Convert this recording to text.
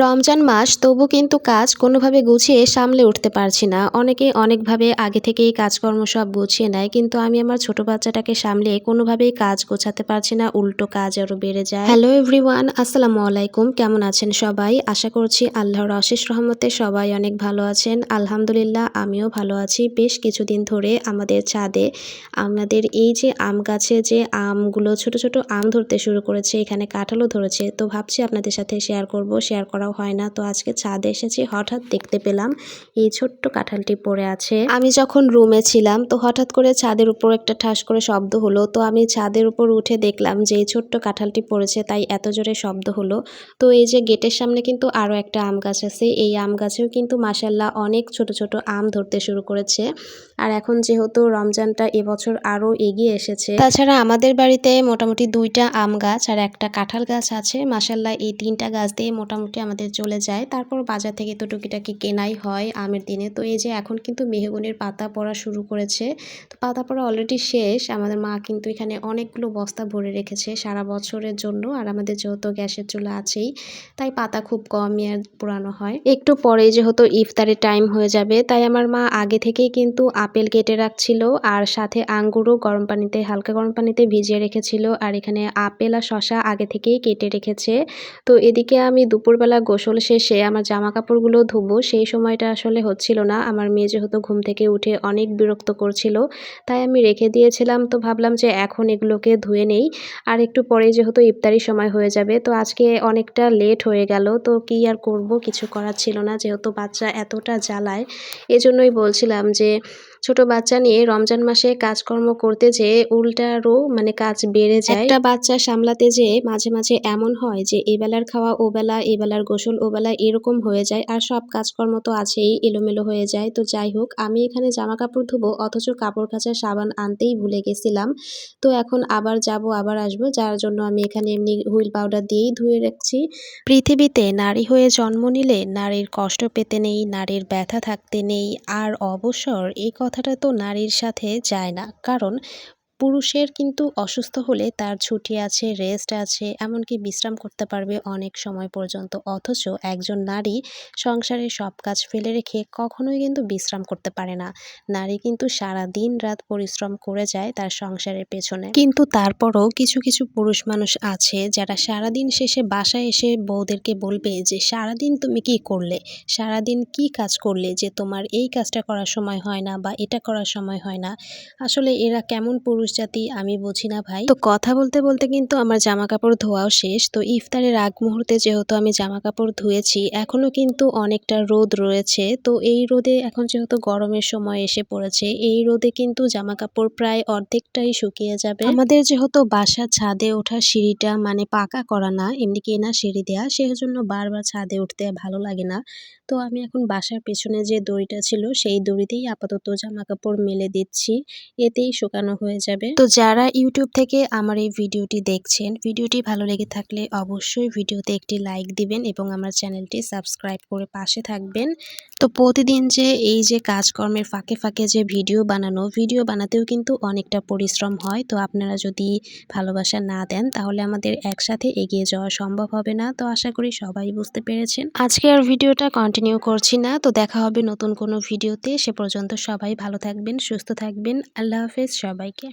রমজান মাস তবু কিন্তু কাজ কোনোভাবে গুছিয়ে সামলে উঠতে পারছি না। অনেকে অনেকভাবে আগে থেকেই কাজকর্ম সব গুছিয়ে নেয়। কিন্তু আমি আমার ছোট বাচ্চাটাকে সামলে কোনোভাবেই কাজ গোছাতে পারছি না। উল্টো কাজ আরও বেড়ে যায়। হ্যালো এভরিওয়ান, আসসালামু আলাইকুম। কেমন আছেন সবাই? আশা করছি আল্লাহর অশেষ রহমতে সবাই অনেক ভালো আছেন। আলহামদুলিল্লাহ আমিও ভালো আছি। বেশ কিছুদিন ধরে আমাদের ছাদে আমাদের এই যে আম গাছে যে আমগুলো ছোট, ছোট আম ধরতে শুরু করেছে, এখানে কাঁঠালও ধরেছে। তো ভাবছি আপনাদের সাথে শেয়ার করব। শেয়ার করাও হয় না। তো আজকে ছাদে এসেছি, হঠাৎ দেখতে পেলাম এই ছোট্ট কাঁঠালটি পড়ে আছে। আমি যখন রুমে ছিলাম তো হঠাৎ করে ছাদের উপর একটা ঠাস করে শব্দ হলো। তো আমি ছাদের উপর উঠে দেখলাম যে এই ছোট্ট কাঁঠালটি পড়েছে, তাই এত জোরে শব্দ হলো। তো এই যে গেটের সামনে কিন্তু আরও একটা আম গাছ আছে। এই আম গাছেও কিন্তু মাশাআল্লাহ অনেক ছোট ছোট আম ধরতে শুরু করেছে। আর এখন যেহেতু রমজানটা এবছর আরও এগিয়ে এসেছে, তাছাড়া আমাদের বাড়িতে মোটামুটি 2টা আম গাছ আর একটা কাঁঠাল গাছ আছে। মাশাআল্লাহ এই 3টা গাছ দিয়ে মোটামুটি আমাদের চলে যায়। তারপর বাজার থেকে তো টুকিটাকি কেনাই হয় আমের দিনে। তো এই যে এখন কিন্তু মেহগনির পাতা পড়া শুরু করেছে। তো পাতা পড়া অলরেডি শেষ। আমাদের মা কিন্তু এখানে অনেকগুলো বস্তা ভরে রেখেছে সারা বছরের জন্য। আর আমাদের যেহেতু গ্যাসের চুলা আছেই, তাই পাতা খুব কমই আর পোড়ানো হয়। একটু পরেই যেহেতু ইফতারের টাইম হয়ে যাবে, তাই আমার মা আগে থেকেই কিন্তু আপেল কেটে রাখছিল আর সাথে আঙ্গুরও গরম পানিতে, হালকা গরম পানিতে ভিজিয়ে রেখেছিল। আর এখানে আপেল আর শসা আগে থেকেই কেটে রেখেছে। তো এদিকে আমি দুপুরবেলা গোসল শেষে আমার জামা কাপড়গুলো ধুবো, সেই সময়টা আসলে হচ্ছিল না। আমার মেয়ে যেহেতু ঘুম থেকে উঠে অনেক বিরক্ত করছিল, তাই আমি রেখে দিয়েছিলাম। তো ভাবলাম যে এখন এগুলোকে ধুয়ে নেই। আর একটু পরে যেহেতু ইফতারির সময় হয়ে যাবে, তো আজকে অনেকটা লেট হয়ে গেল। তো কি আর করব, কিছু করার ছিল না, যেহেতু বাচ্চা এতটা জ্বালায়। এজন্যই বলছিলাম যে ছোট বাচ্চা নিয়ে রমজান মাসে কাজকর্ম করতে যেয়ে উল্টা আরও মানে কাজ বেড়ে যায়। একটা বাচ্চা সামলাতে যেয়ে মাঝে মাঝে এমন হয় যে এবেলার খাওয়া ওবেলা, এবেলার গোসল ওবেলা, এরকম হয়ে যায়। আর সব কাজকর্ম তো আছেই, এলোমেলো হয়ে যায়। তো যাই হোক, আমি এখানে জামা কাপড় ধুবো অথচ কাপড় কাচার সাবান আনতেই ভুলে গেছিলাম। তো এখন আবার যাব আবার আসবো, যার জন্য আমি এখানে এমনি হুইল পাউডার দিয়েই ধুয়ে রাখছি। পৃথিবীতে নারী হয়ে জন্ম নিলে নারীর কষ্ট পেতে নেই, নারীর ব্যথা থাকতে নেই, আর অবসর এই কথাটা তো নারীর সাথে যায় না। কারণ পুরুষের কিন্তু অসুস্থ হলে তার ছুটি আছে, রেস্ট আছে, এমনকি বিশ্রাম করতে পারবে অনেক সময় পর্যন্ত। অথচ একজন নারী সংসারের সব কাজ ফেলে রেখে কখনোই কিন্তু বিশ্রাম করতে পারে না। নারী কিন্তু সারা দিন রাত পরিশ্রম করে যায় তার সংসারের পেছনে। কিন্তু তারপরও কিছু কিছু পুরুষ মানুষ আছে যারা সারাদিন শেষে বাসায় এসে বউদেরকে বলবে যে সারাদিন তুমি কি করলে, সারাদিন কি কাজ করলে যে তোমার এই কাজটা করার সময় হয় না বা এটা করার সময় হয় না। আসলে এরা কেমন পুরুষ জাতি আমি বুঝি না ভাই। তো কথা বলতে বলতে কিন্তু আমার জামা কাপড় ধোয়াও শেষ। তো ইফতারের আগ মুহূর্তে যেহেতু আমি জামা কাপড় ধুয়েছি, এখনো কিন্তু অনেকটা রোদ রয়েছে। তো এই রোদে এখন যেহেতু গরমের সময় এসে পড়েছে, এই রোদে কিন্তু জামা কাপড় প্রায় অর্ধেকটাই শুকিয়ে যাবে। আমাদের যেহেতু বাসার ছাদে ওঠার সিঁড়িটা মানে পাকা করা না, এমনি কেনা সিঁড়ি দেয়া, সেজন্য বারবার ছাদে উঠতে ভালো লাগে না। তো আমি এখন বাসার পেছনে যে দড়িটা ছিল সেই দড়িতেই আপাতত জামা কাপড় মেলে দিচ্ছি, এতেই শুকানো হয়ে যাবে। তো যারা ইউটিউব থেকে আমার এই ভিডিওটি দেখছেন, ভিডিওটি ভালো লেগে থাকলে অবশ্যই ভিডিওতে একটি লাইক দিবেন এবং আমার চ্যানেলটি সাবস্ক্রাইব করে পাশে থাকবেন। তো প্রতিদিন যে এই যে কাজকর্মের ফাঁকে ফাঁকে যে ভিডিও বানাতেও কিন্তু অনেকটা পরিশ্রম হয়। তো আপনারা যদি ভালোবাসা না দেন তাহলে আমাদের একসাথে এগিয়ে যাওয়া সম্ভব হবে না। তো আশা করি সবাই বুঝতে পেরেছেন। আজকে আর ভিডিওটা কন্টিনিউ করছি না। তো দেখা হবে নতুন কোনো ভিডিওতে। সে পর্যন্ত সবাই ভালো থাকবেন, সুস্থ থাকবেন। আল্লাহ হাফেজ সবাইকে।